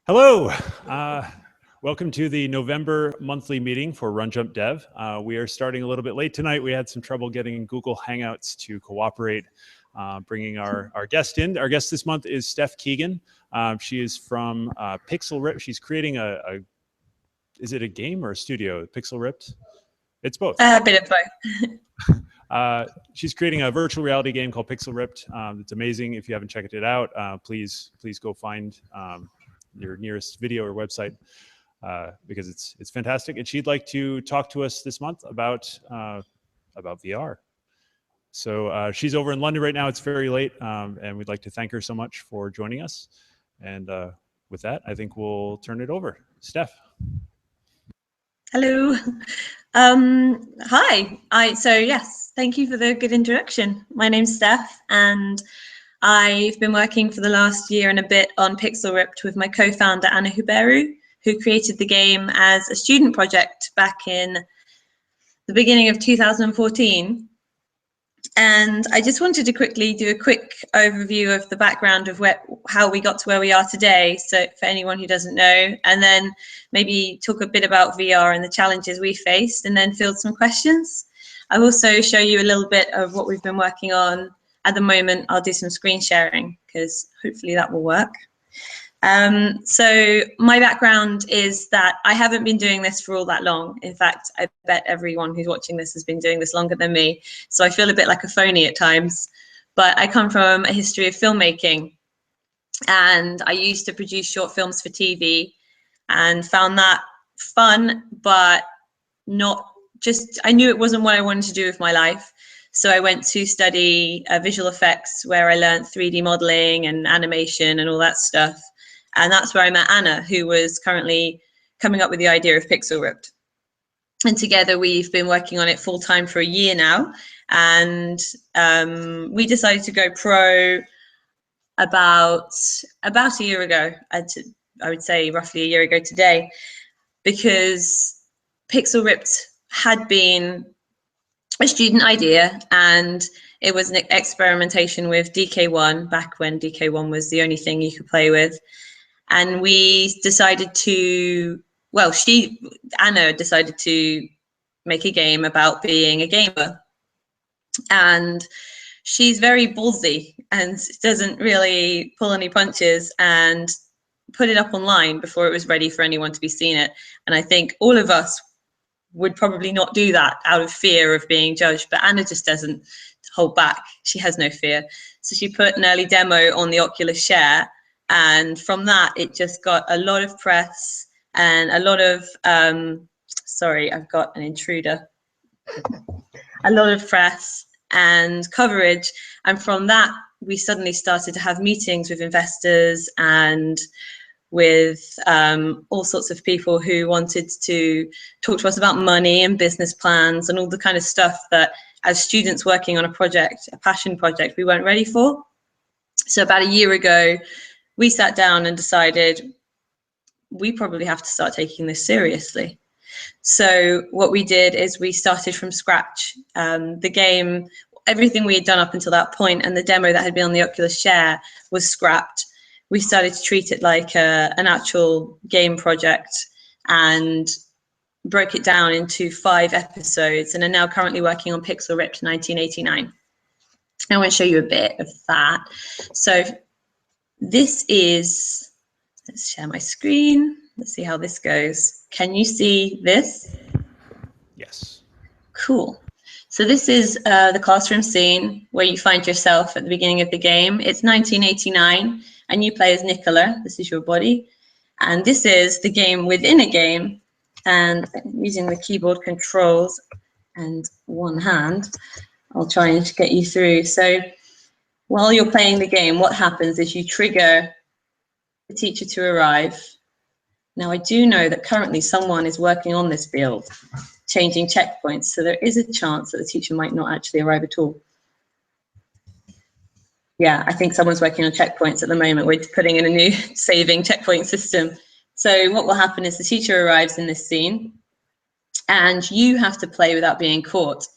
Hello. Welcome to the November monthly meeting for RunJumpDev. We are starting a little bit late tonight. We had some trouble getting Google Hangouts to cooperate, bringing our guest in. Our guest this month is Stef Keegan. She is from Pixel Rift. She's creating is it a game or a studio? Pixel Rift? It's both. A bit of both. She's creating a virtual reality game called Pixel Rift. It's amazing. If you haven't checked it out, please go find your nearest video or website because it's fantastic. And she'd like to talk to us this month about VR. So she's over in London right now. It's very late, and we'd like to thank her so much for joining us. And with that, I think we'll turn it over. Stef. Hello. Hi. So yes, thank you for the good introduction. My name's Stef, and I've been working for the last year and a bit on Pixel Rift with my co-founder Anna Huberu, who created the game as a student project back in the beginning of 2014. And I just wanted to quickly do a quick overview of the background of how we got to where we are today, so for anyone who doesn't know, and then maybe talk a bit about VR and the challenges we faced, and then field some questions. I'll also show you a little bit of what we've been working on. At the moment, I'll do some screen sharing because hopefully that will work. So my background is that I haven't been doing this for all that long. In fact, I bet everyone who's watching this has been doing this longer than me. So I feel a bit like a phony at times, but I come from a history of filmmaking, and I used to produce short films for TV and found that fun, but not just, I knew it wasn't what I wanted to do with my life. So I went to study visual effects, where I learned 3D modeling and animation and all that stuff. And that's where I met Anna, who was currently coming up with the idea of Pixel Rift. And together we've been working on it full time for a year now. And we decided to go pro about a year ago. I would say roughly a year ago today, because Pixel Rift had been a student idea, and it was an experimentation with DK1 back when DK1 was the only thing you could play with. And we decided to, well, Anna decided to make a game about being a gamer. And she's very ballsy and doesn't really pull any punches, and put it up online before it was ready for anyone to be seen it. And I think all of us would probably not do that out of fear of being judged, but Anna just doesn't hold back. She has no fear. So she put an early demo on the Oculus Share, and from that it just got a lot of press and a lot of sorry, I've got an intruder. A lot of press and coverage, and from that we suddenly started to have meetings with investors and with all sorts of people who wanted to talk to us about money and business plans and all the kind of stuff that as students working on a project, a passion project, we weren't ready for. So about a year ago, we sat down and decided we probably have to start taking this seriously. So what we did is we started from scratch. The game, everything we had done up until that point, and the demo that had been on the Oculus Share was scrapped. We started to treat it like an actual game project, and broke it down into 5 episodes, and are now currently working on Pixel Rift 1989. I want to show you a bit of that. So this is, let's share my screen. Let's see how this goes. Can you see this? Yes. Cool. So this is the classroom scene where you find yourself at the beginning of the game. It's 1989, and you play as Nicola. This is your body. And this is the game within a game. And using the keyboard controls and one hand, I'll try and get you through. So while you're playing the game, what happens is you trigger the teacher to arrive. Now, I do know that currently someone is working on this build, changing checkpoints, so there is a chance that the teacher might not actually arrive at all. Yeah, I think someone's working on checkpoints at the moment. We're putting in a new saving checkpoint system. So what will happen is the teacher arrives in this scene, and you have to play without being caught.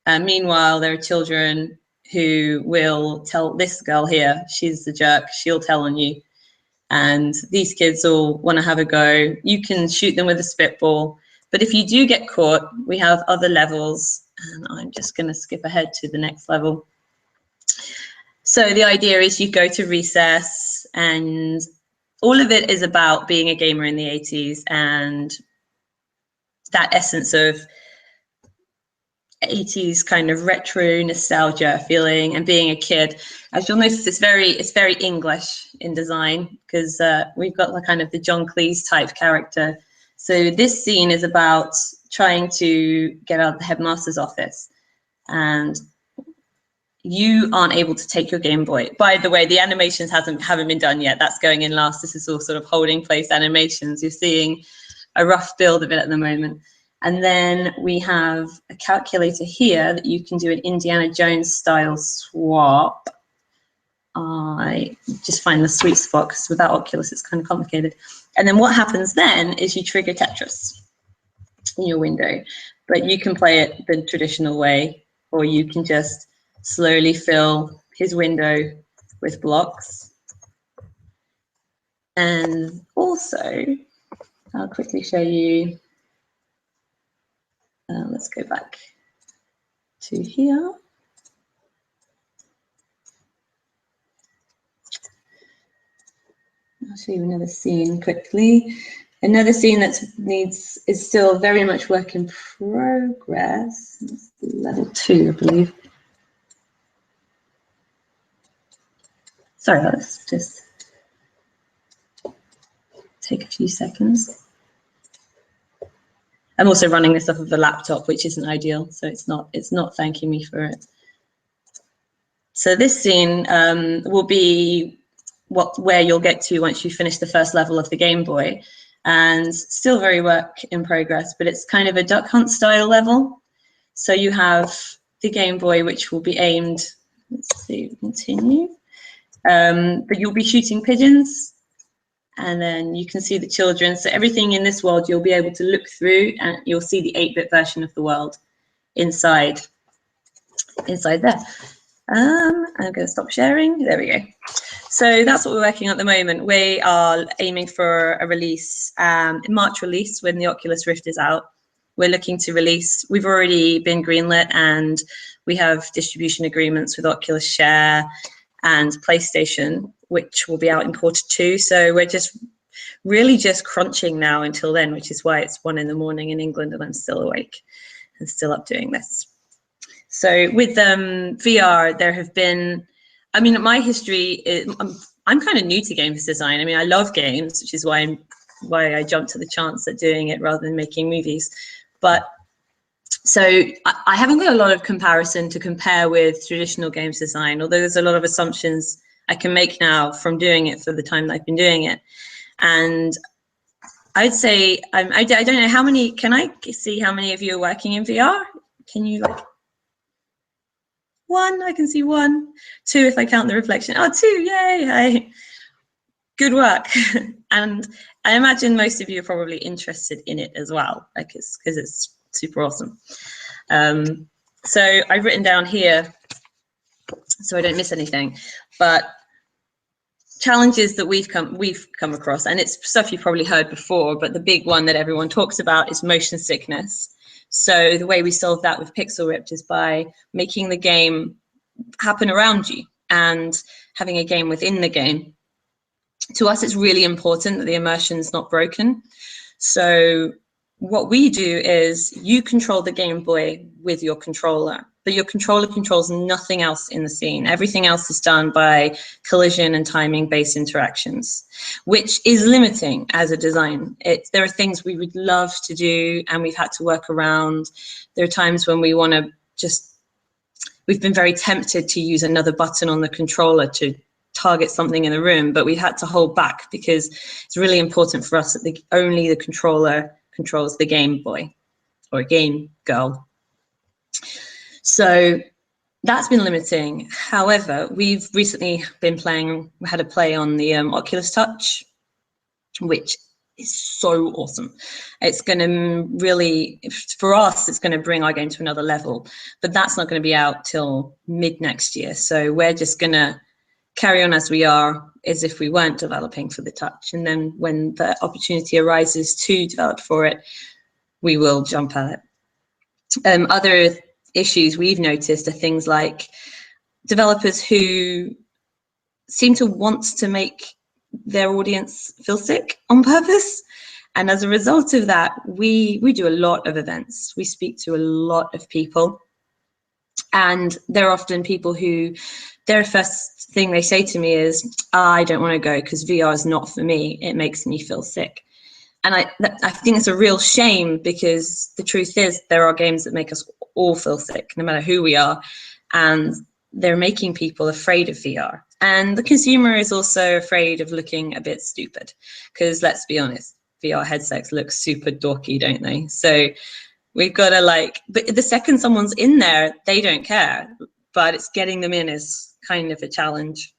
Meanwhile, there are children who will tell this girl here, she's the jerk, she'll tell on you. and these kids all want to have a go. You can shoot them with a spitball, but if you do get caught, we have other levels, and I'm just going to skip ahead to the next level. So the idea is you go to recess, and all of it is about being a gamer in the 80s and that essence of 80s kind of retro nostalgia feeling and being a kid. As you'll notice, it's very English in design, because we've got the kind of the John Cleese type character. So this scene is about trying to get out of the headmaster's office, and you aren't able to take your Game Boy. By the way, the animations haven't been done yet. That's going in last. This is all sort of holding place animations. You're seeing a rough build of it at the moment. And then we have a calculator here that you can do an Indiana Jones style swap. I just find the sweet spot, because without Oculus it's kind of complicated. And then what happens then is you trigger Tetris in your window, but you can play it the traditional way, or you can just slowly fill his window with blocks. And also, I'll quickly show you, let's go back to here. I'll show you another scene quickly. Another scene that is still very much work in progress. It's level 2, I believe. Sorry about this, just take a few seconds. I'm also running this off of a laptop, which isn't ideal, so it's not thanking me for it. So this scene will be where you'll get to once you finish the first level of the Game Boy, and still very work in progress, but it's kind of a Duck Hunt style level. So you have the Game Boy, which will be aimed, let's see, continue. But you'll be shooting pigeons, and then you can see the children. So everything in this world you'll be able to look through, and you'll see the 8-bit version of the world inside there. I'm going to stop sharing. There we go. So that's what we're working on at the moment. We are aiming for a release, March release, when the Oculus Rift is out. We're looking to release, we've already been greenlit, and we have distribution agreements with Oculus Share and PlayStation, which will be out in Q2. So we're really just crunching now until then, which is why it's 1 in the morning in England and I'm still awake and still up doing this. So with VR, there have been, I mean, my history is, I'm kind of new to games design. I mean, I love games, which is why I jumped to the chance at doing it rather than making movies. But so I haven't got a lot of comparison to compare with traditional games design, although there's a lot of assumptions I can make now from doing it for the time that I've been doing it. And I'd say, I don't know how many, can I see how many of you are working in VR? Can you, like, 1, I can see 1, 2 if I count the reflection. Oh, 2, yay, good work. And I imagine most of you are probably interested in it as well, like because it's super awesome. So I've written down here, so I don't miss anything, but challenges that we've come across, and it's stuff you've probably heard before, but the big one that everyone talks about is motion sickness. So the way we solve that with Pixel Rift is by making the game happen around you and having a game within the game. To us, it's really important that the immersion is not broken. So what we do is you control the Game Boy with your controller, but your controller controls nothing else in the scene. Everything else is done by collision and timing-based interactions, which is limiting as a design. There are things we would love to do and we've had to work around. There are times when we want to we've been very tempted to use another button on the controller to target something in the room, but we've had to hold back because it's really important for us that only the controller controls the Game Boy or Game Girl. So that's been limiting. However, we've recently had a play on the Oculus Touch, which is so awesome. It's going to really, for us, it's going to bring our game to another level, but that's not going to be out till mid next year. So we're just going to carry on as we are, as if we weren't developing for the touch. And then when the opportunity arises to develop for it, we will jump at it. Other issues we've noticed are things like developers who seem to want to make their audience feel sick on purpose. And as a result of that, we do a lot of events. We speak to a lot of people. And there are often people who, their first thing they say to me is, I don't want to go because VR is not for me. It makes me feel sick. And I think it's a real shame, because the truth is there are games that make us all feel sick, no matter who we are. And they're making people afraid of VR. And the consumer is also afraid of looking a bit stupid, because let's be honest, VR headsets look super dorky, don't they? So we've got to but the second someone's in there, they don't care, but it's getting them in is kind of a challenge.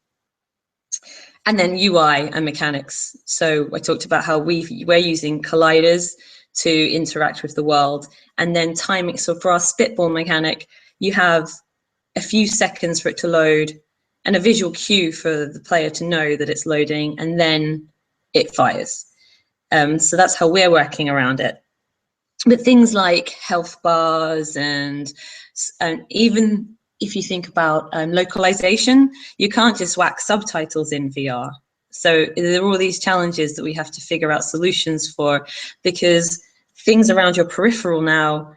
And then UI and mechanics. So I talked about how we're using colliders to interact with the world, and then timing. So for our spitball mechanic, you have a few seconds for it to load and a visual cue for the player to know that it's loading, and then it fires. So that's how we're working around it. But things like health bars and even if you think about localization, you can't just whack subtitles in VR. So there are all these challenges that we have to figure out solutions for, because things around your peripheral now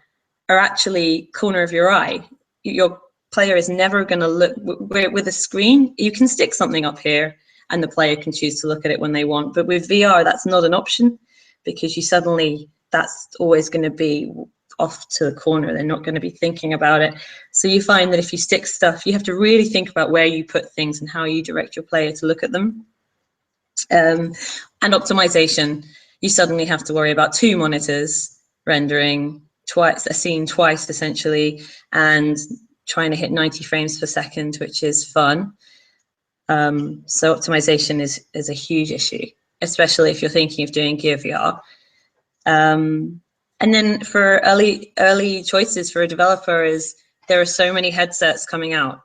are actually corner of your eye. Your player is never going to look with a screen. You can stick something up here and the player can choose to look at it when they want. But with VR, that's not an option, because that's always going to be off to the corner. They're not going to be thinking about it. So you find that if you stick stuff, you have to really think about where you put things and how you direct your player to look at them. And optimization, you suddenly have to worry about 2 monitors rendering a scene twice essentially, and trying to hit 90 frames per second, which is fun. So optimization is a huge issue, especially if you're thinking of doing Gear VR. And then for early choices for a developer is, there are so many headsets coming out.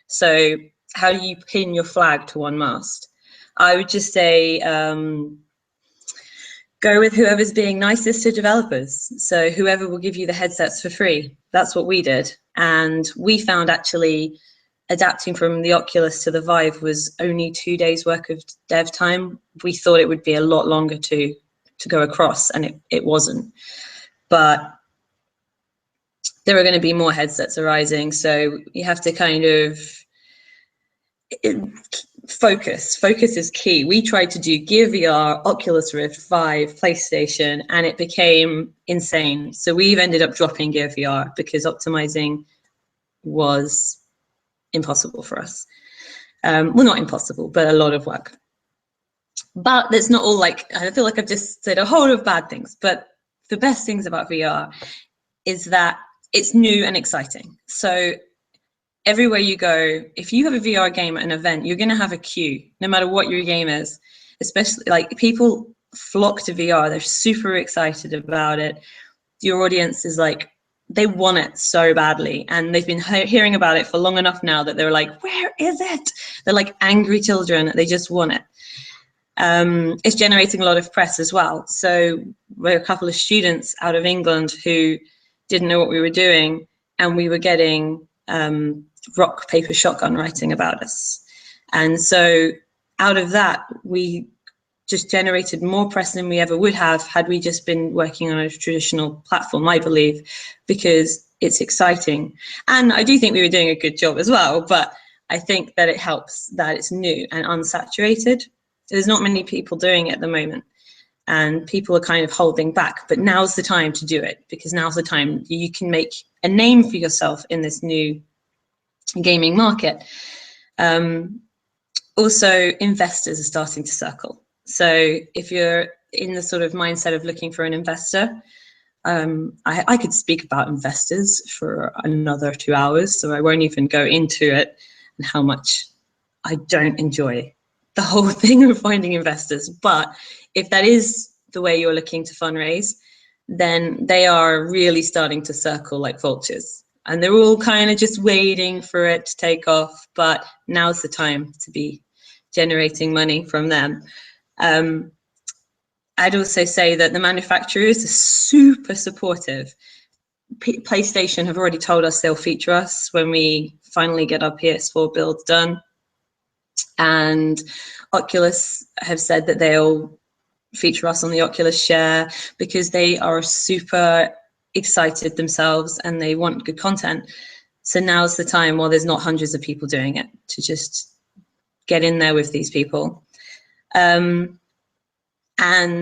So how do you pin your flag to one mast? I would just say, go with whoever's being nicest to developers. So whoever will give you the headsets for free. That's what we did. And we found actually adapting from the Oculus to the Vive was only 2 days work of dev time. We thought it would be a lot longer to go across, and it wasn't. But there are going to be more headsets arising, so you have to kind of focus. Focus is key. We tried to do Gear VR, Oculus Rift, Vive, PlayStation, and it became insane. So we've ended up dropping Gear VR because optimizing was impossible for us. Well, not impossible, but a lot of work. But that's not all, I feel like I've just said a whole lot of bad things, but the best things about VR is that it's new and exciting. So everywhere you go, if you have a VR game at an event, you're going to have a queue, no matter what your game is. Especially, people flock to VR. They're super excited about it. Your audience is they want it so badly, and they've been hearing about it for long enough now that they're like, where is it? They're like angry children. They just want it. It's generating a lot of press as well. So we're a couple of students out of England who didn't know what we were doing, and we were getting rock, paper, shotgun writing about us. And so out of that, we just generated more press than we ever would have had we just been working on a traditional platform, I believe, because it's exciting. And I do think we were doing a good job as well, but I think that it helps that it's new and unsaturated. There's not many people doing it at the moment, and people are kind of holding back, but now's the time to do it, because now's the time you can make a name for yourself in this new gaming market. Also, investors are starting to circle. So if you're in the sort of mindset of looking for an investor, I could speak about investors for another 2 hours, so I won't even go into it and how much I don't enjoy the whole thing of finding investors. But if that is the way you're looking to fundraise, then they are really starting to circle like vultures. and they're all kind of just waiting for it to take off, but now's the time to be generating money from them. I'd also say that the manufacturers are super supportive. PlayStation have already told us they'll feature us when we finally get our PS4 builds done. And Oculus have said that they'll feature us on the Oculus Share because they are super excited themselves and they want good content. So now's the time, while there's not hundreds of people doing it, to just get in there with these people. And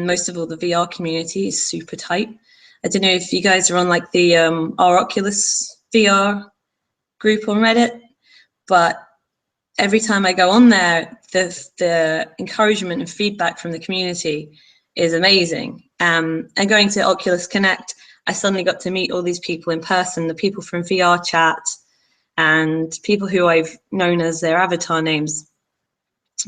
most of all, the VR community is super tight. I don't know if you guys are on like the our Oculus VR group on Reddit, but every time I go on there, the encouragement and feedback from the community is amazing. And going to Oculus Connect, I suddenly got to meet all these people in person, the people from VR Chat and people who I've known as their avatar names.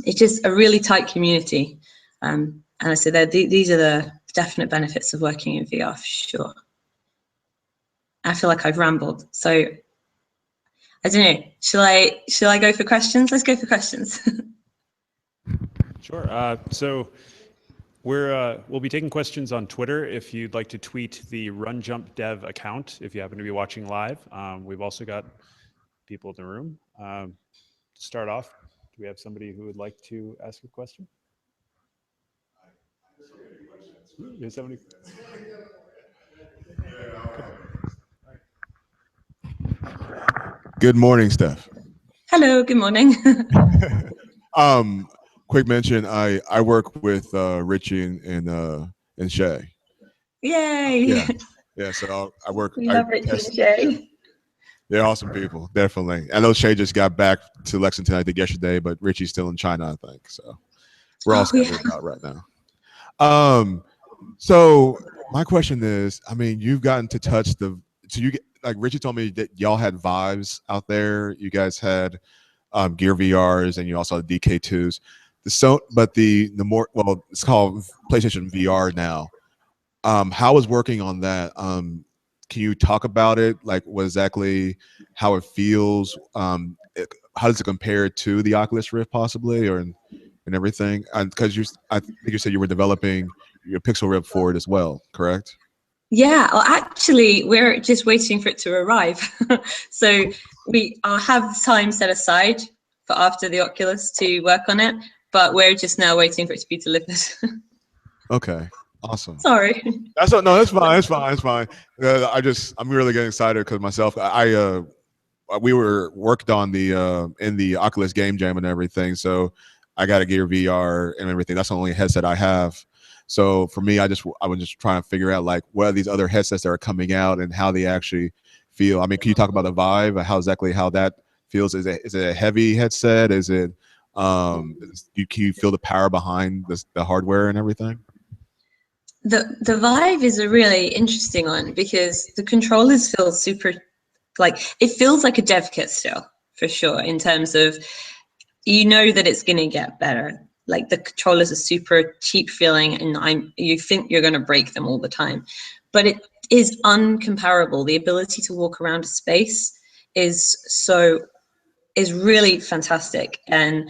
It's just a really tight community. And I said these are the definite benefits of working in VR for sure. I feel like I've rambled. So I don't know. Shall I go for questions? Let's go for questions. Sure. So we'll be taking questions on Twitter. If you'd like to tweet the RunJumpDev account, if you happen to be watching live, we've also got people in the room. To start off, do we have somebody who would like to ask a question? There's somebody. Good morning, Steph. Hello, good morning. Quick mention, I work with Richie and Shay. Yay. Yeah, so I work. We love Richie and Shay. They're awesome people, definitely. I know Shay just got back to Lexington, I think, yesterday, but Richie's still in China, I think. So we're all scattered out right now. So my question is, I mean, you've gotten to touch like Richie told me that y'all had Vives out there. You guys had Gear VRs, and you also had DK2s. But the more, well, it's called PlayStation VR now. How is working on that? Can you talk about it? Like, what exactly, how it feels? How does it compare to the Oculus Rift, possibly, and everything? Because I think you said you were developing your Pixel Rift for it as well, correct? Yeah, well, actually, we're just waiting for it to arrive. So I'll have time set aside for after the Oculus to work on it, but we're just now waiting for it to be delivered. Okay, awesome. Sorry. No, that's fine. It's fine. I'm really getting excited because myself, we were worked on in the Oculus Game Jam and everything, so I got a Gear VR and everything. That's the only headset I have. So for me, I was just trying to figure out like what are these other headsets that are coming out and how they actually feel. I mean, can you talk about the Vive? How that feels? Is it a heavy headset? Is it can you feel the power behind the hardware and everything? The Vive is a really interesting one because the controllers feel super, like it feels like a dev kit still, for sure, in terms of you know that it's going to get better. Like the controllers are super cheap feeling and you think you're going to break them all the time, but it is uncomparable. The ability to walk around a space is really fantastic. And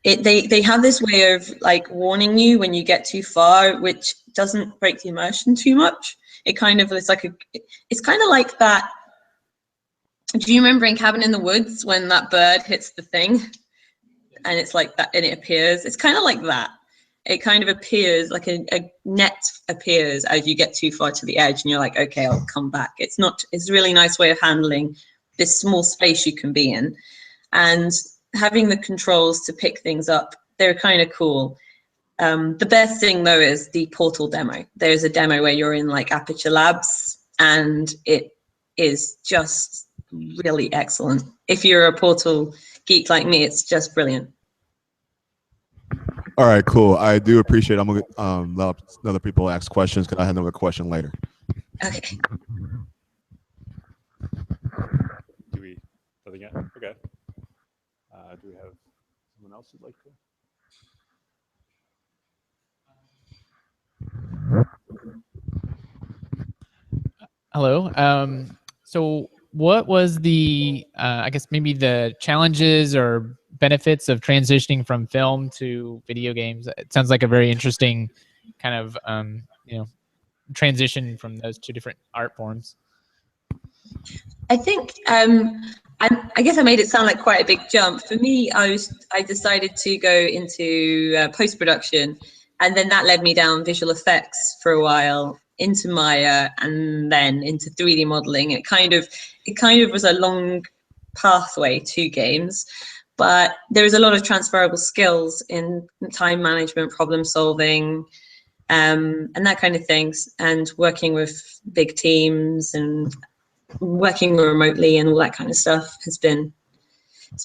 they have this way of like warning you when you get too far, which doesn't break the immersion too much. It's kind of like that. Do you remember in Cabin in the Woods when that bird hits the thing? And it's like that, and it appears. It's kind of like that. It kind of appears like a net appears as you get too far to the edge, and you're like, okay, I'll come back. It's a really nice way of handling this small space you can be in, and having the controls to pick things up. They're kind of cool. The best thing though is the Portal demo. There's a demo where you're in like Aperture Labs, and it is just really excellent. If you're a Portal geek like me, it's just brilliant. All right, cool. I do appreciate it. I'm gonna let other people ask questions because I have another question later. Okay. Do we? Nothing yet? Okay. Do we have someone else who'd like to? Hello. So what was the, I guess maybe the challenges or benefits of transitioning from film to video games? It sounds like a very interesting kind of, transition from those two different art forms. I think I guess I made it sound like quite a big jump. For me, I decided to go into post-production, and then that led me down visual effects for a while, into Maya, and then into 3D modeling. It kind of was a long pathway to games, but there is a lot of transferable skills in time management, problem solving, and that kind of things, and working with big teams and working remotely and all that kind of stuff it's been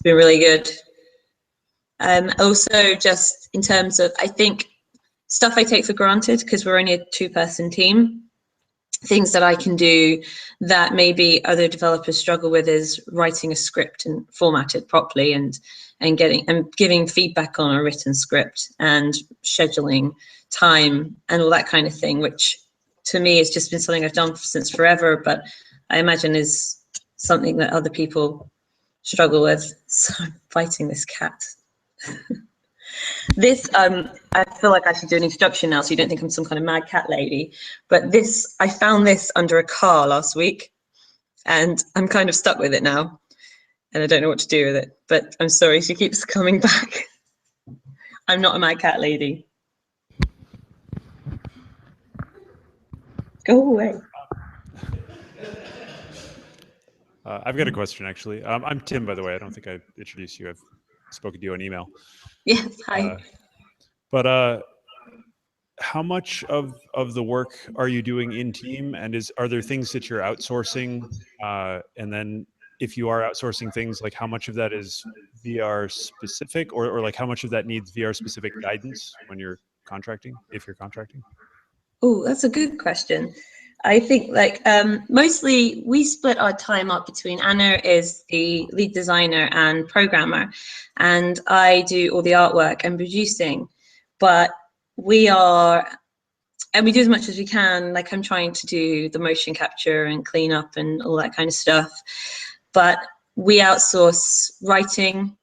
really good. Also, just in terms of, I think, stuff I take for granted because we're only a 2-person team, things that I can do that maybe other developers struggle with is writing a script and format it properly, and giving feedback on a written script, and scheduling time and all that kind of thing, which to me has just been something I've done since forever, but I imagine is something that other people struggle with. So I'm fighting this cat. This, I feel like I should do an introduction now so you don't think I'm some kind of mad cat lady. But this, I found this under a car last week, and I'm kind of stuck with it now. And I don't know what to do with it. But I'm sorry, she keeps coming back. I'm not a mad cat lady. Go away. I've got a question, actually. I'm Tim, by the way. I don't think I introduced you. I've spoken to you on email. Yes, hi. But how much of the work are you doing in team? And are there things that you're outsourcing? And then if you are outsourcing things, like how much of that is VR specific, or like how much of that needs VR specific guidance when you're contracting, if you're contracting? Oh, that's a good question. I think mostly we split our time up between Anna is the lead designer and programmer, and I do all the artwork and producing, but we do as much as we can. Like, I'm trying to do the motion capture and clean up and all that kind of stuff, but we outsource writing.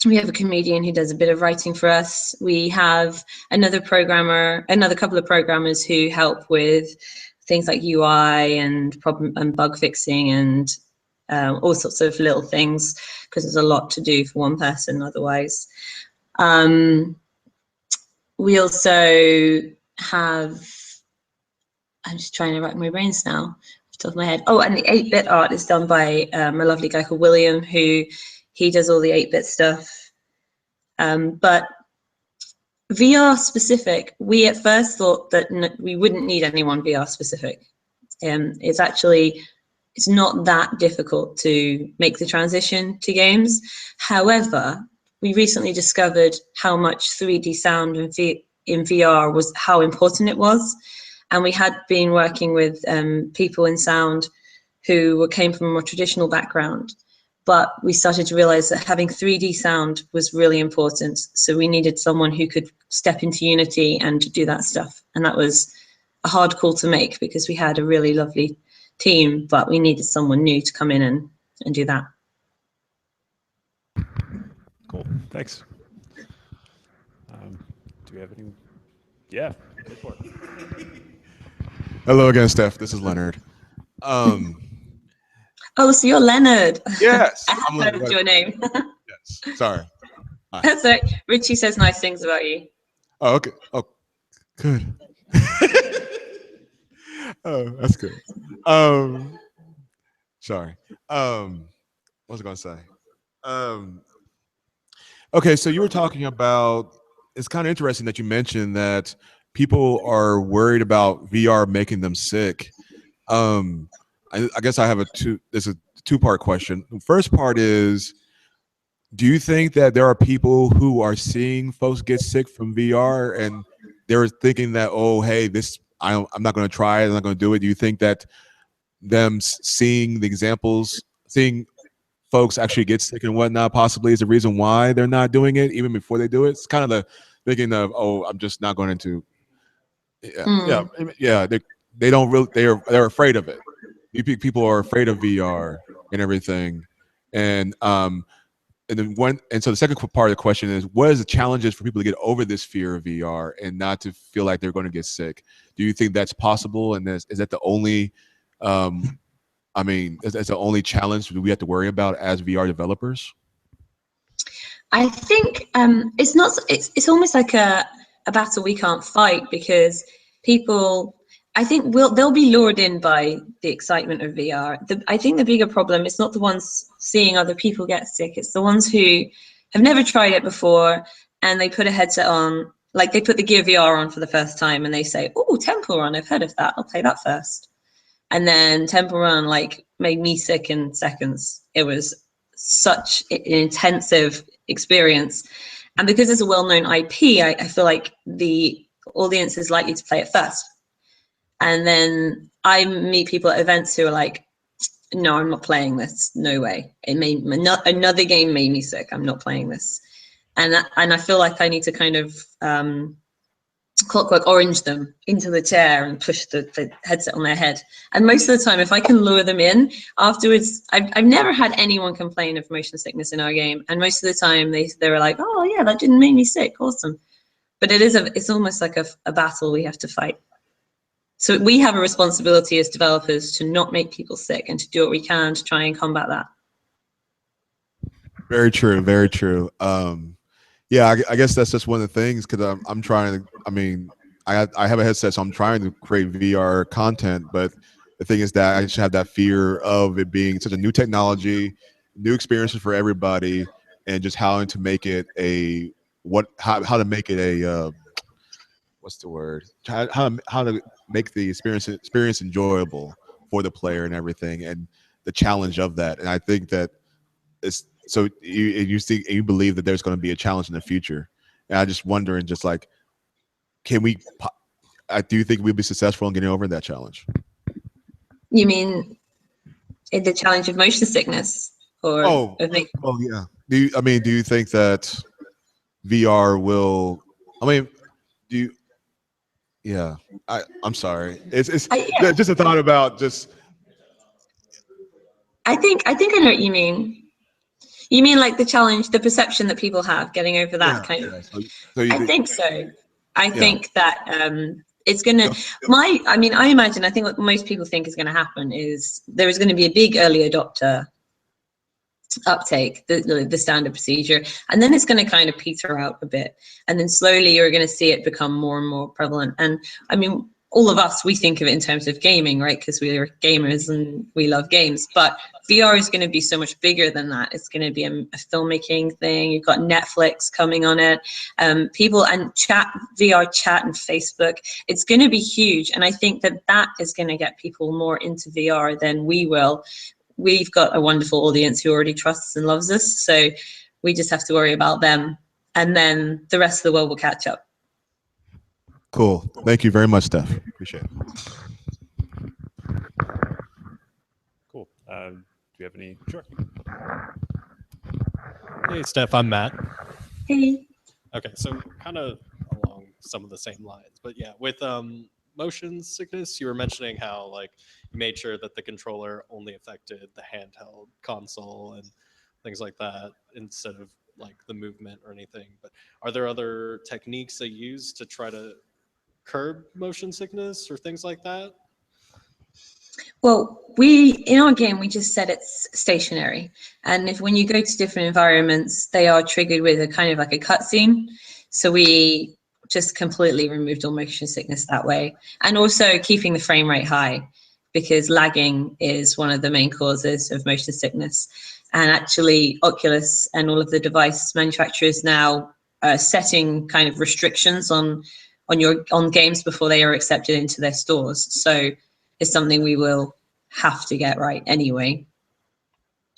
We have a comedian who does a bit of writing for us. We have another couple of programmers who help with things like UI and problem and bug fixing and all sorts of little things, because there's a lot to do for one person otherwise. We also have, I'm just trying to rack my brains now off the top of my head. Oh, and the 8-bit art is done by a lovely guy called William, he does all the 8-bit stuff. But VR specific, we at first thought that we wouldn't need anyone VR specific. It's not that difficult to make the transition to games. However, we recently discovered how much 3D sound in VR was, how important it was. And we had been working with people in sound who came from a more traditional background. But we started to realize that having 3D sound was really important. So we needed someone who could step into Unity and do that stuff. And that was a hard call to make because we had a really lovely team, but we needed someone new to come in and do that. Cool, thanks. Do we have any? Yeah, go for it. Hello again, Steph. This is Leonard. Oh, so you're Leonard. Yes. I haven't heard your name. Yes. Sorry. Hi. That's right. Richie says nice things about you. Oh, okay. Oh, good. Oh, that's good. Sorry. What was I going to say? Okay, so you were talking about, it's kind of interesting that you mentioned that people are worried about VR making them sick. I guess I have there's a two-part question. The first part is, do you think that there are people who are seeing folks get sick from VR and they're thinking that, oh, hey, I'm not going to try it, I'm not going to do it? Do you think that them seeing the examples, seeing folks actually get sick and whatnot possibly is the reason why they're not doing it even before they do it? It's kind of the thinking of, oh, I'm just not going to. Yeah. They don't really. They're afraid of it. people are afraid of VR and everything, and so the second part of the question is, what is the challenges for people to get over this fear of VR and not to feel like they're going to get sick? Do you think that's possible? And is that the only, is the only challenge we have to worry about as VR developers? I think it's not. It's almost like a battle we can't fight, because people, I think, they'll be lured in by the excitement of VR. I think the bigger problem is not the ones seeing other people get sick. It's the ones who have never tried it before, and they put a headset on, like they put the Gear VR on for the first time, and they say, "Oh, Temple Run, I've heard of that. I'll play that first." And then Temple Run like made me sick in seconds. It was such an intensive experience, and because it's a well-known IP, I feel like the audience is likely to play it first. And then I meet people at events who are like, "No, I'm not playing this. No way. It made another game made me sick. I'm not playing this." And I feel like I need to kind of Clockwork Orange them into the chair and push the headset on their head. And most of the time, if I can lure them in afterwards, I've never had anyone complain of motion sickness in our game. And most of the time they were like, "Oh yeah, that didn't make me sick. Awesome." But it's almost like a battle we have to fight. So we have a responsibility as developers to not make people sick and to do what we can to try and combat that. Very true. Very true. Yeah, I guess that's just one of the things, because I'm trying to, I have a headset, so I'm trying to create VR content, but the thing is that I just have that fear of it being such a new technology, new experiences for everybody, and just how to make it how to make it a what's the word? How to make the experience enjoyable for the player and everything, and the challenge of that. And I think that it's so you believe that there's going to be a challenge in the future, and I'm just wondering, just like, do you think we'll be successful in getting over that challenge? You mean the challenge of motion sickness, or yeah. Do you think that VR will? Yeah, I'm sorry. It's just a thought about just. I think I know what you mean. You mean like the challenge, the perception that people have getting over that kind of. So I think so. I think that it's gonna. I imagine. I think what most people think is going to happen is there is going to be a big early adopter uptake, the standard procedure, and then it's going to kind of peter out a bit, and then slowly you're going to see it become more and more prevalent. And all of us, we think of it in terms of gaming, right? Because we're gamers and we love games. But VR is going to be so much bigger than that. It's going to be a filmmaking thing. You've got Netflix coming on it. People and VR chat and Facebook. It's going to be huge. And I think that is going to get people more into VR than we will. We've got a wonderful audience who already trusts and loves us. So we just have to worry about them. And then the rest of the world will catch up. Cool. Thank you very much, Steph. Appreciate it. Cool. Do you have any? Sure. Hey, Steph, I'm Matt. Hey. Okay, so kind of along some of the same lines, but yeah, with motion sickness, you were mentioning how like you made sure that the controller only affected the handheld console and things like that instead of like the movement or anything. But are there other techniques they use to try to curb motion sickness or things like that? Well, in our game, we just said it's stationary. And when you go to different environments, they are triggered with a kind of like a cutscene. So we just completely removed all motion sickness that way. And also keeping the frame rate high, because lagging is one of the main causes of motion sickness. And actually, Oculus and all of the device manufacturers now are setting kind of restrictions on games before they are accepted into their stores. So it's something we will have to get right anyway.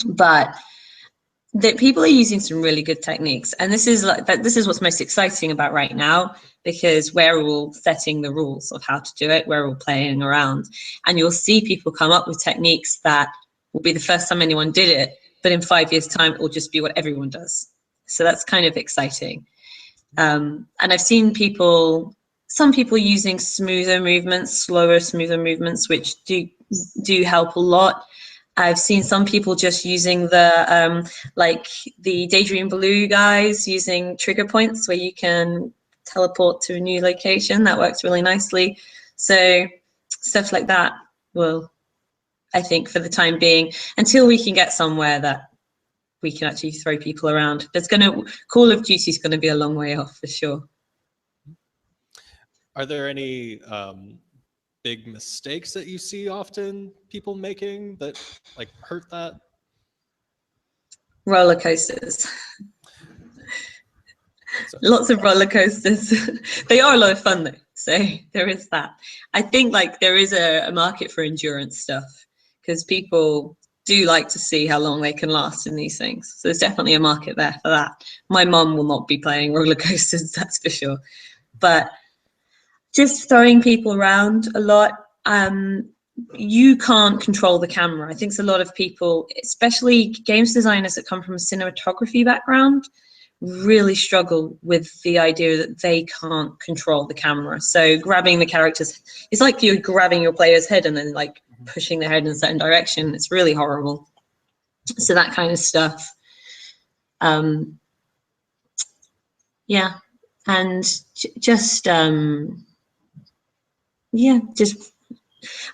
But people are using some really good techniques, and this is what's most exciting about right now, because we're all setting the rules of how to do it. We're all playing around, and you'll see people come up with techniques that will be the first time anyone did it, but in 5 years' time, it will just be what everyone does. So that's kind of exciting. And I've seen some people using smoother movements, slower, smoother movements, which do do help a lot. I've seen some people just using the like the Daydream Blue guys using trigger points where you can teleport to a new location. That works really nicely. So stuff like that will, I think, for the time being, until we can get somewhere that we can actually throw people around. Call of Duty is going to be a long way off for sure. Are there any big mistakes that you see often people making that like hurt that? Roller coasters. Lots of roller coasters. They are a lot of fun though, so there is that. I think like there is a market for endurance stuff, because people do like to see how long they can last in these things. So there's definitely a market there for that. My mum will not be playing roller coasters, that's for sure. But just throwing people around a lot. You can't control the camera. I think a lot of people, especially games designers that come from a cinematography background, really struggle with the idea that they can't control the camera. So grabbing the characters, it's like you're grabbing your player's head and then like pushing their head in a certain direction. It's really horrible. So that kind of stuff. Yeah, and just yeah, just,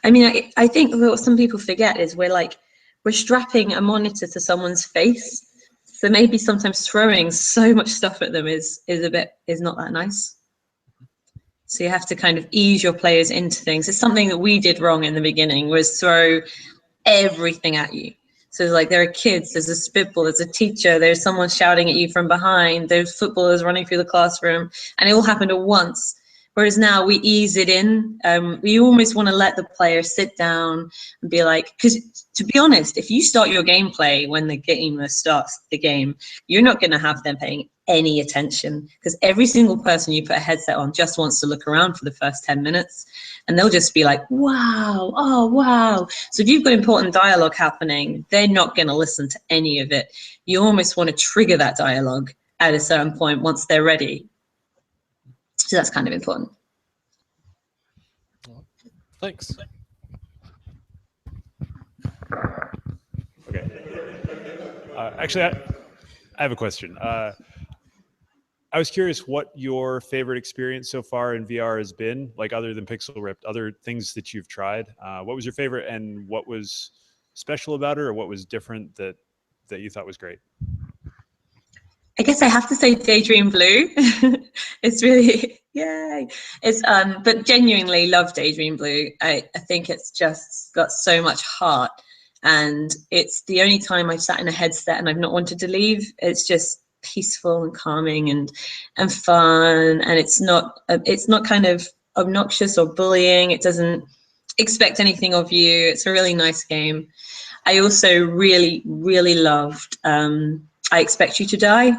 I mean, I think what some people forget is we're strapping a monitor to someone's face. So maybe sometimes throwing so much stuff at them is not that nice. So you have to kind of ease your players into things. It's something that we did wrong in the beginning, was throw everything at you. So like there are kids, there's a spitball, there's a teacher, there's someone shouting at you from behind, there's footballers running through the classroom, and it all happened at once. Whereas now we ease it in. We almost want to let the player sit down and be like, because to be honest, if you start your gameplay when the gamer starts the game, you're not going to have them paying any attention, because every single person you put a headset on just wants to look around for the first 10 minutes, and they'll just be like, wow, oh, wow. So if you've got important dialogue happening, they're not going to listen to any of it. You almost want to trigger that dialogue at a certain point once they're ready. So that's kind of important. Thanks. Okay. Actually, I have a question. I was curious what your favorite experience so far in VR has been, like other than Pixel Rift, other things that you've tried. What was your favorite, and what was special about it, or what was different that you thought was great? I guess I have to say Daydream Blue. It's really, yay. It's but genuinely love Daydream Blue. I think it's just got so much heart, and it's the only time I've sat in a headset and I've not wanted to leave. It's just peaceful and calming and fun, and it's not kind of obnoxious or bullying. It doesn't expect anything of you. It's a really nice game. I also really loved I Expect You to Die.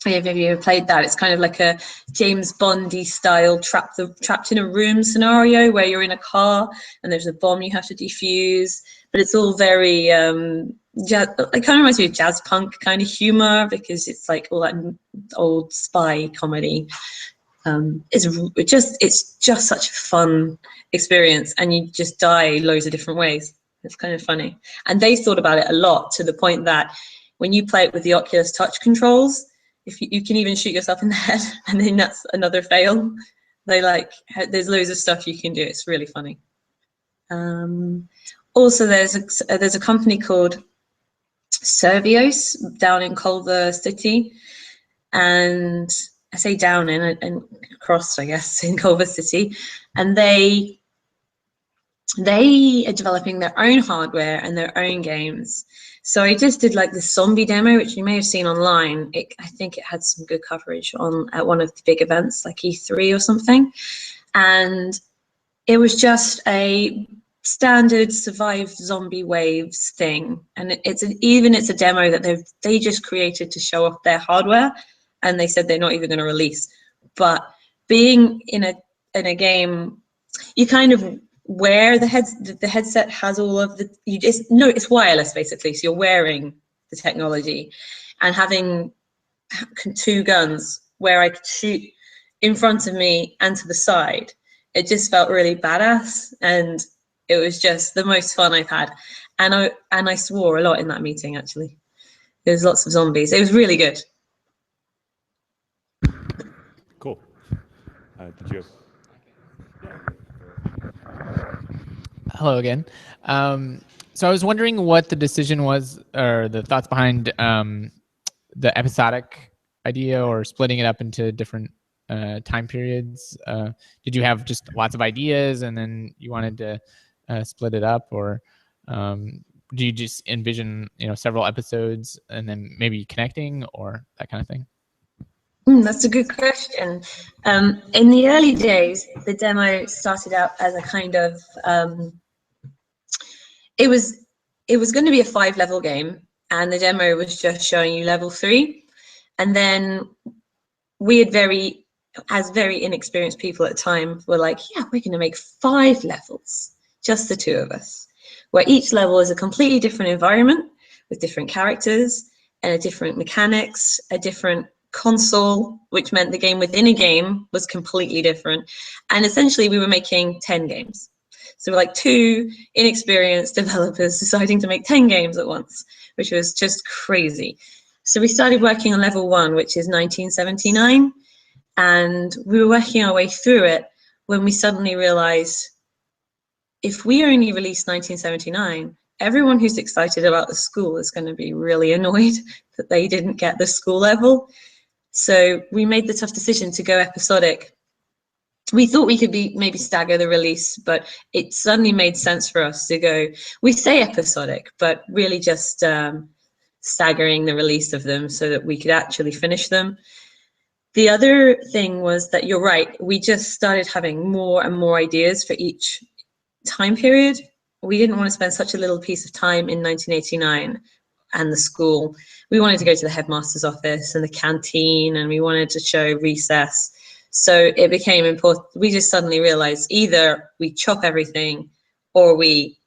Have you ever played that? It's kind of like a James Bondy style trapped in a room scenario where you're in a car and there's a bomb you have to defuse, but it's all very it kind of reminds me of jazz punk kind of humor, because it's like all that old spy comedy. It's just such a fun experience, and you just die loads of different ways. It's kind of funny, and they thought about it a lot, to the point that when you play it with the Oculus touch controls, if you can even shoot yourself in the head, and then that's another fail. There's loads of stuff you can do. It's really funny. Also, there's a company called Servios down in Culver City, and I say down in and across, I guess, in Culver City, and they are developing their own hardware and their own games. So I just did like the zombie demo, which you may have seen online. I think it had some good coverage at one of the big events, like E3 or something. And it was just a standard survive zombie waves thing. And it's a demo that they just created to show off their hardware, and they said they're not even going to release. But being in a game, you kind of wear the headset has all of the, it's wireless basically, so you're wearing the technology, and having two guns where I could shoot in front of me and to the side, it just felt really badass, and It was just the most fun I've had. And I swore a lot in that meeting, actually. There was lots of zombies. It was really good. Cool. Did you? Hello again. So I was wondering what the decision was, or the thoughts behind the episodic idea, or splitting it up into different time periods. Did you have just lots of ideas and then you wanted to split it up, or do you just envision, several episodes and then maybe connecting, or that kind of thing? That's a good question. In the early days, the demo started out as a kind of it was going to be a 5-level game, and the demo was just showing you level 3, and then we had as very inexperienced people at the time were like, yeah, we're going to make 5 levels, just the 2 of us, where each level is a completely different environment with different characters and a different mechanics, a different console, which meant the game within a game was completely different. And essentially we were making 10 games. So we're like 2 inexperienced developers deciding to make 10 games at once, which was just crazy. So we started working on level 1, which is 1979. And we were working our way through it when we suddenly realized, if we only release 1979, everyone who's excited about the school is going to be really annoyed that they didn't get the school level. So we made the tough decision to go episodic. We thought we could maybe stagger the release, but it suddenly made sense for us to go, we say episodic, but really just staggering the release of them so that we could actually finish them. The other thing was that, you're right, we just started having more and more ideas for each time period. We didn't want to spend such a little piece of time in 1989 and the school. We wanted to go to the headmaster's office and the canteen, and we wanted to show recess. So it became important. We just suddenly realized either we chop everything or we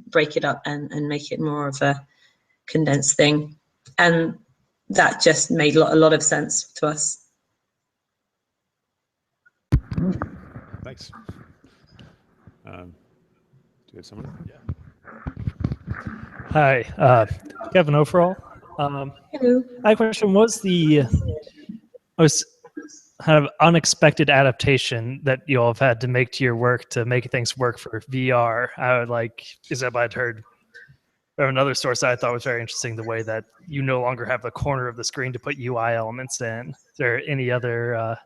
break it up and make it more of a condensed thing. And that just made a lot of sense to us. Thanks. Do we have someone? Yeah. Hi, Kevin Overall. Hello. My question was kind of unexpected adaptation that you all have had to make to your work to make things work for VR. I'd heard from another source that I thought was very interesting, the way that you no longer have the corner of the screen to put UI elements in. Is there any other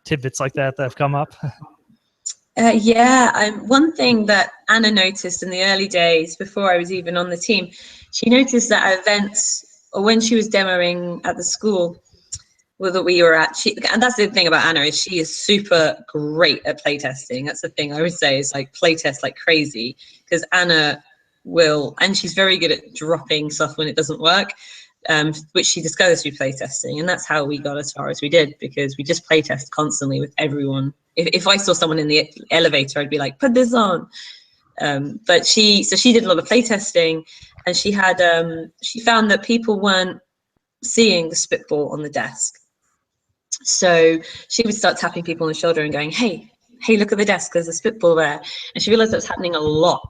tidbits like that have come up? Yeah, one thing that Anna noticed in the early days, before I was even on the team, she noticed that at events, or when she was demoing at the school that we were at, and that's the thing about Anna, is she is super great at playtesting. That's the thing I would say, is like playtest like crazy, because Anna will, and she's very good at dropping stuff when it doesn't work, which she discovers through playtesting, and that's how we got as far as we did, because we just playtest constantly with everyone. If I saw someone in the elevator, I'd be like, put this on. But she did a lot of playtesting, and she found that people weren't seeing the spitball on the desk. So she would start tapping people on the shoulder and going, hey, look at the desk, there's a spitball there. And she realized that was happening a lot.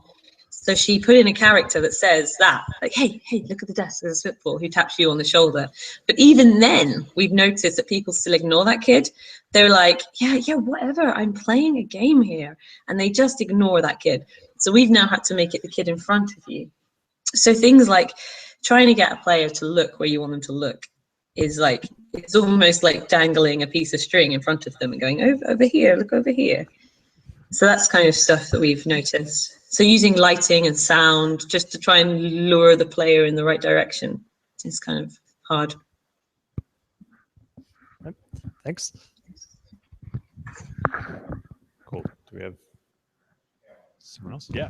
So she put in a character that says that, like, hey, look at the desk, there's a spitball, who taps you on the shoulder. But even then, we've noticed that people still ignore that kid. They're like, yeah, whatever, I'm playing a game here. And they just ignore that kid. So we've now had to make it the kid in front of you. So things like trying to get a player to look where you want them to look is like, it's almost like dangling a piece of string in front of them and going, over here, look over here. So that's kind of stuff that we've noticed. So using lighting and sound just to try and lure the player in the right direction is kind of hard. Thanks. Cool. Do we have someone else? Yeah.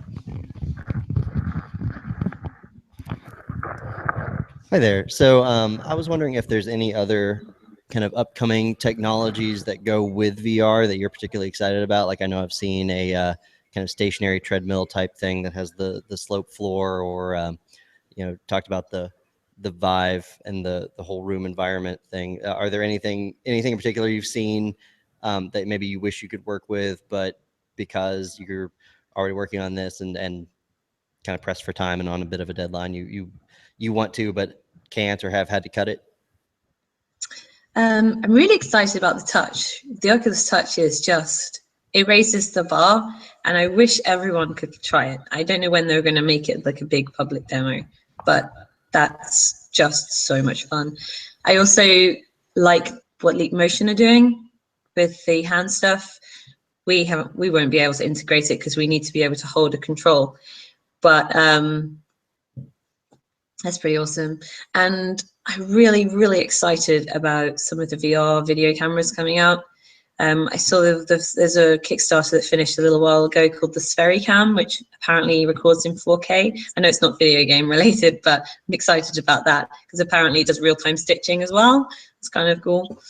Hi there. So I was wondering if there's any other kind of upcoming technologies that go with VR that you're particularly excited about. Like, I know I've seen a kind of stationary treadmill type thing that has the slope floor, or talked about the Vive and the whole room environment thing. Are there anything in particular you've seen that maybe you wish you could work with, but because you're already working on this and kind of pressed for time and on a bit of a deadline, you want to but can't or have had to cut it? I'm really excited about the Touch. The Oculus Touch is just, it raises the bar, and I wish everyone could try it. I don't know when they're going to make it like a big public demo, but that's just so much fun. I also like what Leap Motion are doing with the hand stuff. We won't be able to integrate it because we need to be able to hold a control, but that's pretty awesome. And I'm really, really excited about some of the VR video cameras coming out. I saw there's a Kickstarter that finished a little while ago called the Sphericam, which apparently records in 4K. I know it's not video game related, but I'm excited about that because apparently it does real-time stitching as well. It's kind of cool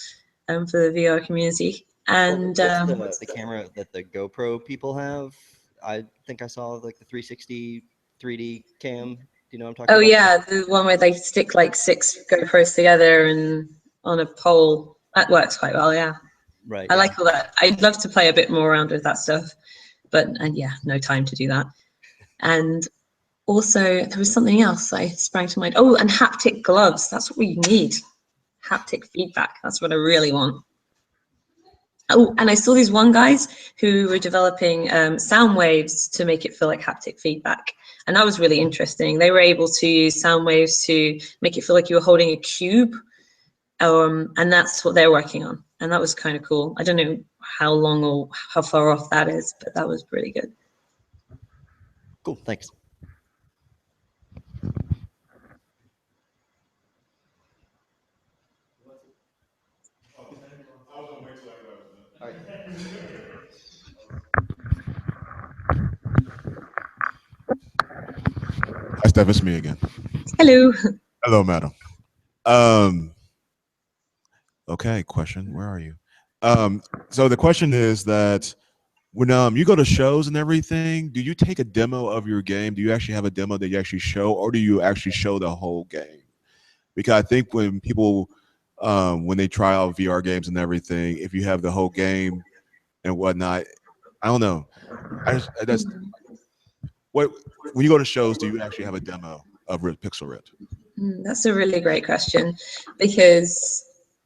for the VR community. And what's the camera that the GoPro people have? I think I saw like the 360 3D cam. Do you know what I'm talking about? Oh yeah, the one where they stick like 6 GoPros together and on a pole. That works quite well, yeah. Right. I like all that. I'd love to play a bit more around with that stuff, but yeah, no time to do that. And also there was something else I sprang to mind. Oh, and haptic gloves. That's what we need. Haptic feedback. That's what I really want. Oh, and I saw these one guys who were developing sound waves to make it feel like haptic feedback. And that was really interesting. They were able to use sound waves to make it feel like you were holding a cube. And that's what they're working on. And that was kind of cool. I don't know how long or how far off that is, but that was really good. Cool, thanks. All right. Hi, Stef, it's me again. Hello. Hello, madam. Okay, question. Where are you? So the question is that when you go to shows and everything, do you take a demo of your game? Do you actually have a demo that you actually show, or do you actually show the whole game? Because I think when people when they try out VR games and everything, if you have the whole game and whatnot, I don't know. When you go to shows, do you actually have a demo of Pixel Rift? That's a really great question, because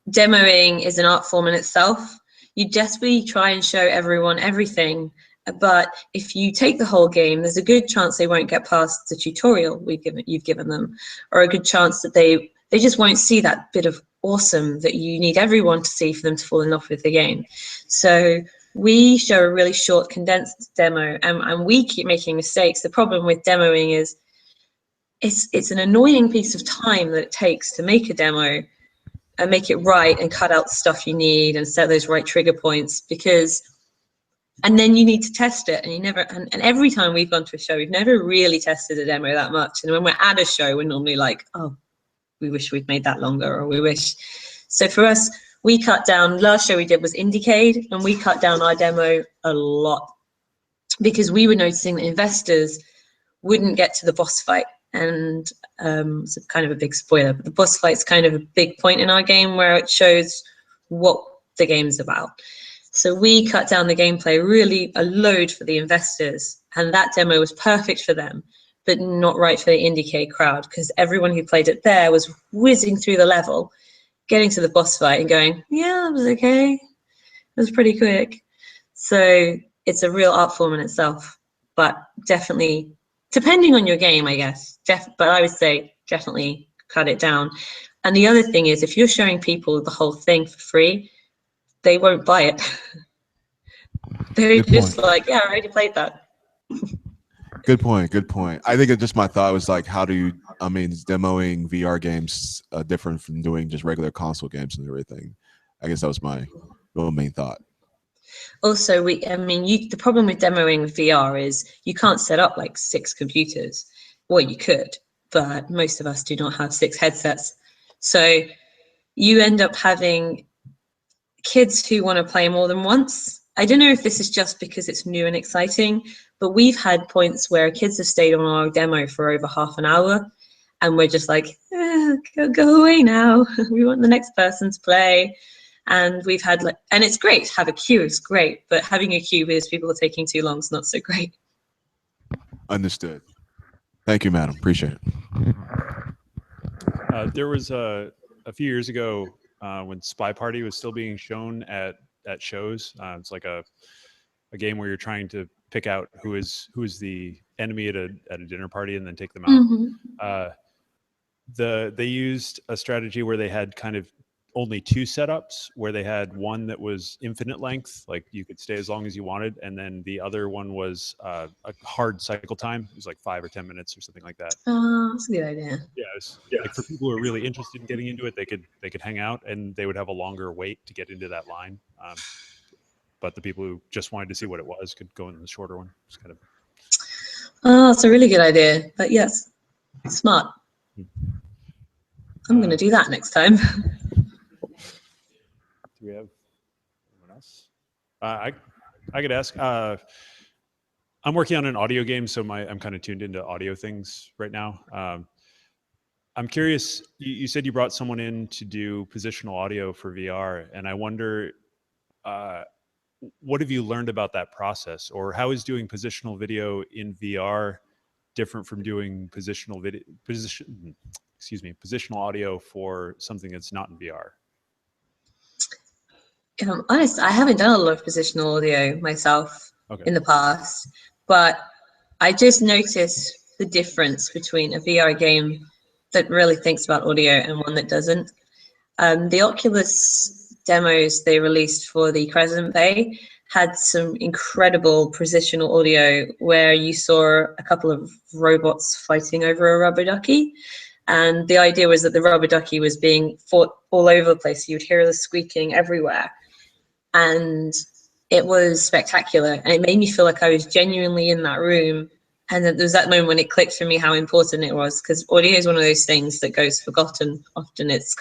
demoing is an art form in itself. You desperately try and show everyone everything, but if you take the whole game, there's a good chance they won't get past the tutorial you've given them, or a good chance that they just won't see that bit of awesome that you need everyone to see for them to fall in love with the game. So we show a really short, condensed demo, and we keep making mistakes. The problem with demoing is it's an annoying piece of time that it takes to make a demo and make it right and cut out the stuff you need and set those right trigger points, and then you need to test it, and you never, and every time we've gone to a show, we've never really tested a demo that much. And when we're at a show, we're normally like, oh, we wish we'd made that longer, or we wish. So for us, we cut down, last show we did was Indiecade, and we cut down our demo a lot because we were noticing that investors wouldn't get to the boss fight. And it's kind of a big spoiler, but the boss fight's kind of a big point in our game where it shows what the game's about. So we cut down the gameplay really a load for the investors, and that demo was perfect for them, but not right for the Indiecade crowd, because everyone who played it there was whizzing through the level, getting to the boss fight and going, yeah, it was okay. It was pretty quick. So it's a real art form in itself, but definitely, depending on your game, I guess, but I would say definitely cut it down. And the other thing is, if you're showing people the whole thing for free, they won't buy it. They're just like, yeah, I already played that. Good point. Good point. I think it's just my thought was like, how do you, I mean, is demoing VR games different from doing just regular console games and everything? I guess that was my real main thought. Also, the problem with demoing VR is you can't set up like 6 computers. Well, you could, but most of us do not have 6 headsets. So you end up having kids who want to play more than once. I don't know if this is just because it's new and exciting, but we've had points where kids have stayed on our demo for over half an hour, and we're just like, go away now. We want the next person to play. And we've had and it's great to have a queue, it's great, but having a queue because people are taking too long is not so great. Understood. Thank you, madam. Appreciate it. There was a few years ago when Spy Party was still being shown at shows. It's like a game where you're trying to pick out who is the enemy at a dinner party and then take them out. They used a strategy where they had kind of only two setups, where they had one that was infinite length, like you could stay as long as you wanted, and then the other one was a hard cycle time. It was like 5 or 10 minutes or something like that. Oh, that's a good idea. Yeah, it was, like for people who are really interested in getting into it, they could hang out and they would have a longer wait to get into that line. But the people who just wanted to see what it was could go in the shorter one. It's kind of. Oh, it's a really good idea. But yes, smart. I'm going to do that next time. Do we have anyone else? I could ask. I'm working on an audio game, so I'm kind of tuned into audio things right now. I'm curious. You said you brought someone in to do positional audio for VR, and I wonder, what have you learned about that process, or how is doing positional video in VR different from doing positional audio for something that's not in VR? If I'm honest, I haven't done a lot of positional audio myself in the past, but I just noticed the difference between a VR game that really thinks about audio and one that doesn't. The Oculus demos they released for the Crescent Bay had some incredible positional audio where you saw a couple of robots fighting over a rubber ducky. And the idea was that the rubber ducky was being fought all over the place. You'd hear the squeaking everywhere. And it was spectacular. And it made me feel like I was genuinely in that room. And then there was that moment when it clicked for me how important it was, because audio is one of those things that goes forgotten. Often it's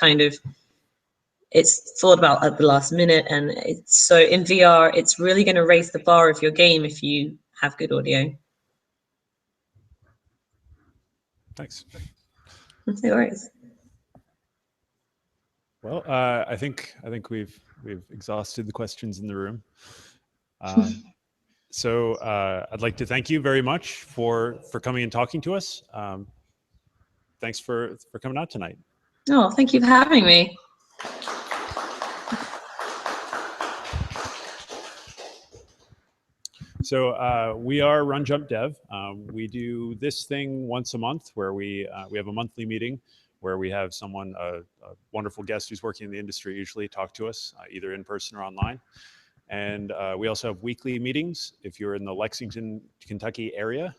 thought about at the last minute. And so in VR, it's really going to raise the bar of your game if you have good audio. Thanks. No worries. Well, I think we've exhausted the questions in the room. So I'd like to thank you very much for coming and talking to us. Thanks for coming out tonight. Oh, thank you for having me. So we are RunJumpDev. We do this thing once a month where we have a monthly meeting where we have someone, a wonderful guest who's working in the industry usually talk to us, either in person or online. And we also have weekly meetings. If you're in the Lexington, Kentucky area,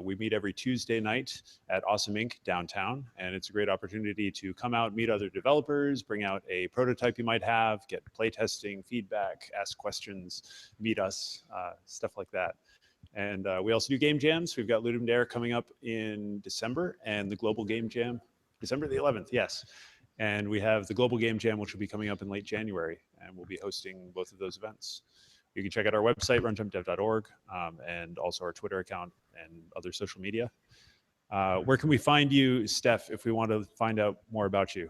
we meet every Tuesday night at Awesome Inc. downtown. And it's a great opportunity to come out, meet other developers, bring out a prototype you might have, get playtesting, feedback, ask questions, meet us, stuff like that. And we also do game jams. We've got Ludum Dare coming up in December and the Global Game Jam, December the 11th, yes. And we have the Global Game Jam, which will be coming up in late January, and we'll be hosting both of those events. You can check out our website, runjumpdev.org, and also our Twitter account and other social media. Where can we find you, Stef, if we want to find out more about you?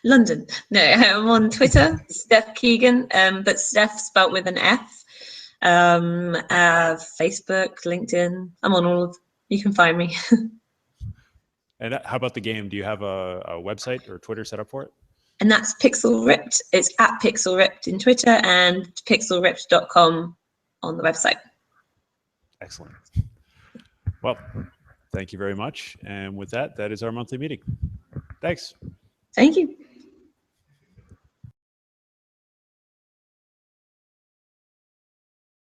London. No, I'm on Twitter, Stef Keegan, but Stef spelt with an F. Facebook, LinkedIn. I'm on all of them. You can find me. And how about the game? Do you have a website or Twitter set up for it? And that's Pixel Ripped. It's at Pixel Ripped in Twitter and pixelripped.com on the website. Excellent. Well, thank you very much. And with that, that is our monthly meeting. Thanks. Thank you.